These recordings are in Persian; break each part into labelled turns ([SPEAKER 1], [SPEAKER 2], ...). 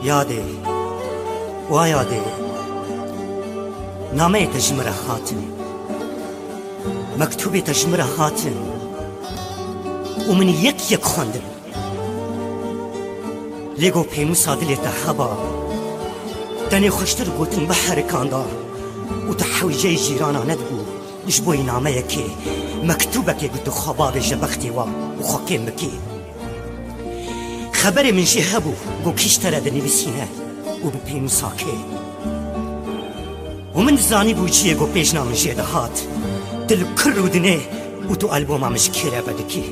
[SPEAKER 1] یاده و یاده نامه تجمره خاتن مکتوب تجمره خاتن و من یک خواندم لگو پیمو سادلی تحبا تنی خوشتر گوتن بحر کاندا و تحویجه جیرانا ندبو نشبوی نامه یکی مکتوبه که گوتو خواباب جبختی و خوکیم بکی خبر من جي هبو گو کشتره ده نویسینه و به پیمو ساکه ومن زانی بو جيه گو پیشنا من جي ده هات دل کر و دنه و تو البوما مش کره بدکی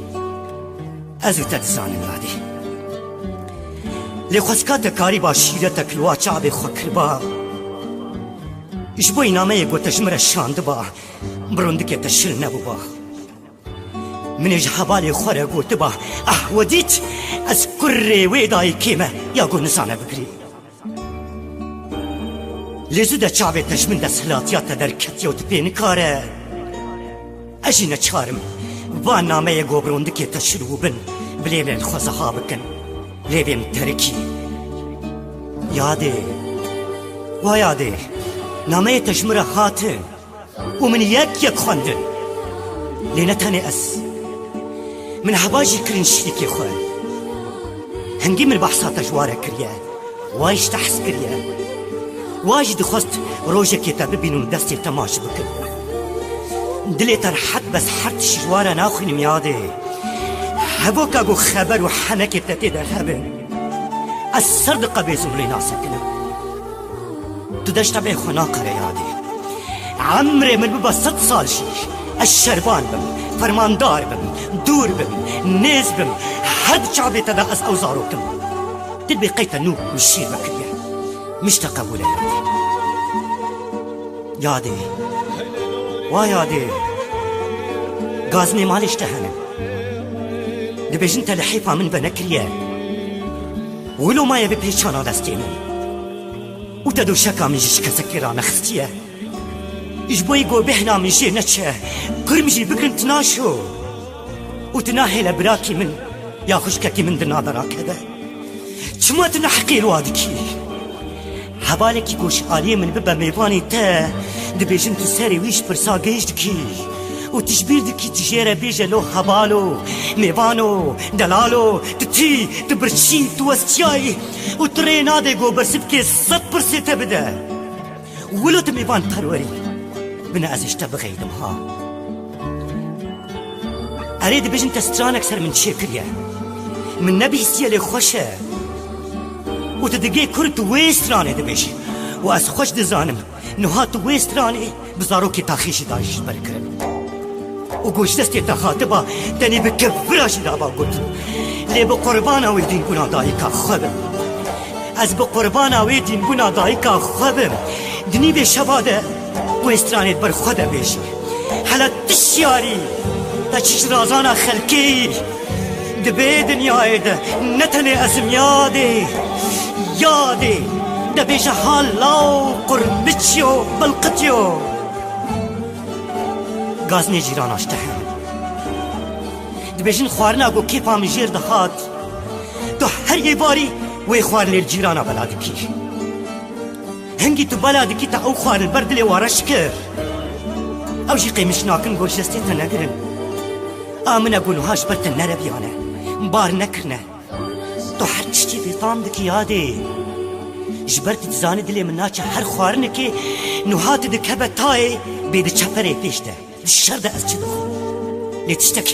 [SPEAKER 1] ازو تدزانم رادی لخوزکات کاری با شیرت کلوا چاب خوکر با اشبوی نامه گو تجمره شاند با برندک تشل نبو با من جحبالي خورا قوت با وديت أذكر ويداي كيما ياقو نسانا بقري لزودا شعبي تجمن دا سلاتيات دركتيا وتبين كارا أجينا تشارم وانا ما يقو بروندكي تشروبن بليبين خوزها بكن ليبين تركي يادي ويادي نامي تجمرة خاتن ومن يك خواندن لينتاني من هباجي كرين شريكي خوان هنجي من بحثات جوارة كريا وايش تحس كريا واجد خست روجك يتببينون دستي تماش بكر دلي ترحت بس حرت جوارة ناخن ميادي هبوك اقو خبر وحنك تتدى الهبن السردقة بيزولي ناسكنا تدشت بي خناقة ريادي عمري من ببا 6 سال شيش الشربان بم فرماندار بم دور بم نيز بم حد شعبي تدقس أوزاروكم تلبي قيتا نوب مشير بكريا مش تقبول يادي ويادي غازني ماليش تهنم دبيجن تلحيفا من بنكريا ولو ما يبي بيشانا دستيمن وتدو شكا من جيش كسكيرانا خستيا إجبوي قو بحنا من جي نتشا قرمجي بكرن تناشو وتناهي لبراكي من يا خشككي من دنادراك هذا شما تنحقي الوادكي حبالكي قوش آلية من ببا ميباني تا دبيجن تساري ويش برسا قيش دكي وتشبير دكي تجيرا بيجا لو حبالو ميبانو دلالو تتي تبرشي توسجاي وترينا دي قو برسبكي 100% تبدا ولو تميبان تروري بنا ازش تبغيدم ها اريد بيجن تستران اكثر من شكريا من نبي سيالي خوشه وتدقي كرت ويستراني دبيجي واس خوش دزانم نهات ويستراني بزاروكي تاخيشي دايش بركرم وقوش دستي تخاطبا تاني بكفراشي دابا قلت لي بقربانا ويدين كنا دايكا خبم از بقربانا ويدين كنا دايكا خبم دني بشباده ويسترانيت بر خدا بيجي حالا تشياري تشيش رازانا خلقي دبي دنياي ده نتني اسم يادي دبيجا حالاو قربتشيو بلقتيو غازني جيران اشتحن دبيجن خوارنا قو كيفا مجير دهات تو هر يباري وي خوار للجيرانا بلادكي هنگی تو بلادکی تا او خوار البرد لی وارش کر او جی قیمش ناکن گل جستی تا نگرن آمن اگونو هاش برتن نربیانه بار نکرنه تو هر چشتی بیطام دکی یاده جبرت تزانی دلی من ناچه هر خوارنه که نوهات دکبه تای بید چپره پیشته شر ده از چه دخون لیتشتک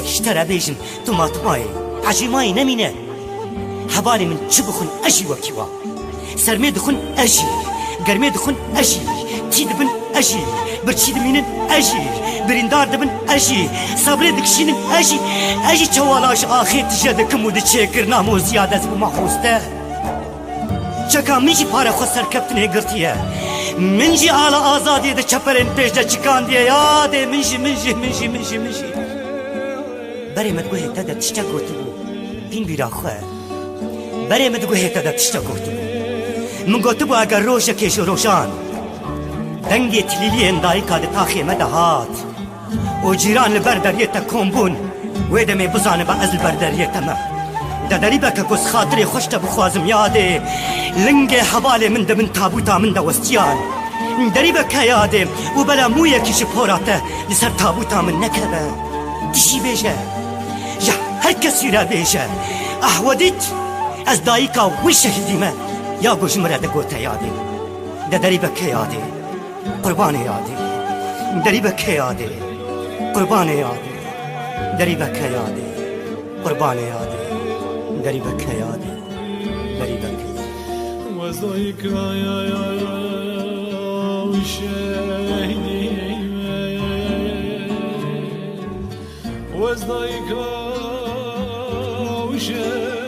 [SPEAKER 1] اشتره بیجم تو ماتمای عجیمای نمینه حبالي من چبخن أجي وكوا سرمي دخن أجي قرمي دخن أجي تيد بن أجي برشيد منن أجي برندار دبن أجي صبري دكشين أجي توالاش آخر تجدكم ودتشكر نامو زيادة بما خوسته چکا میجی پاره خود سرکبتنه گرتیه منجی آلا آزادی ده چپرین پیش ده چکان دیه یاده منجی بري مدگوه تا دا تشتا گوتو بین بیرا خواه بري مدگوه تا دا تشتا گوتو من گوتو اگر روشا کشو روشان دنگی تلیلی اندایی که دا تاخی مدهات و جیران لبردریتا کمبون ویده می بزانه با ازل بردریتا ما دا دریبا که گوز خاطری خوشتا بخوازم یاده لنگ حواله من دا من تابوتا من دا وستیان دریبا که یاده و بلا مویا کش پوراته لسر تابوتا من نکبه تشی بیشه یا هر کسی را بیشه احودیت از دایکا وی شهیدیمه یا گوش مرده گوتا یاده دا دریبا که یاده قربان یاده دریبا که یاده قربان یاده دریبا که یاده قربان یاده دریبا که یاده دریبا که
[SPEAKER 2] وزایکا یا شهیدی وزایکا شهیدی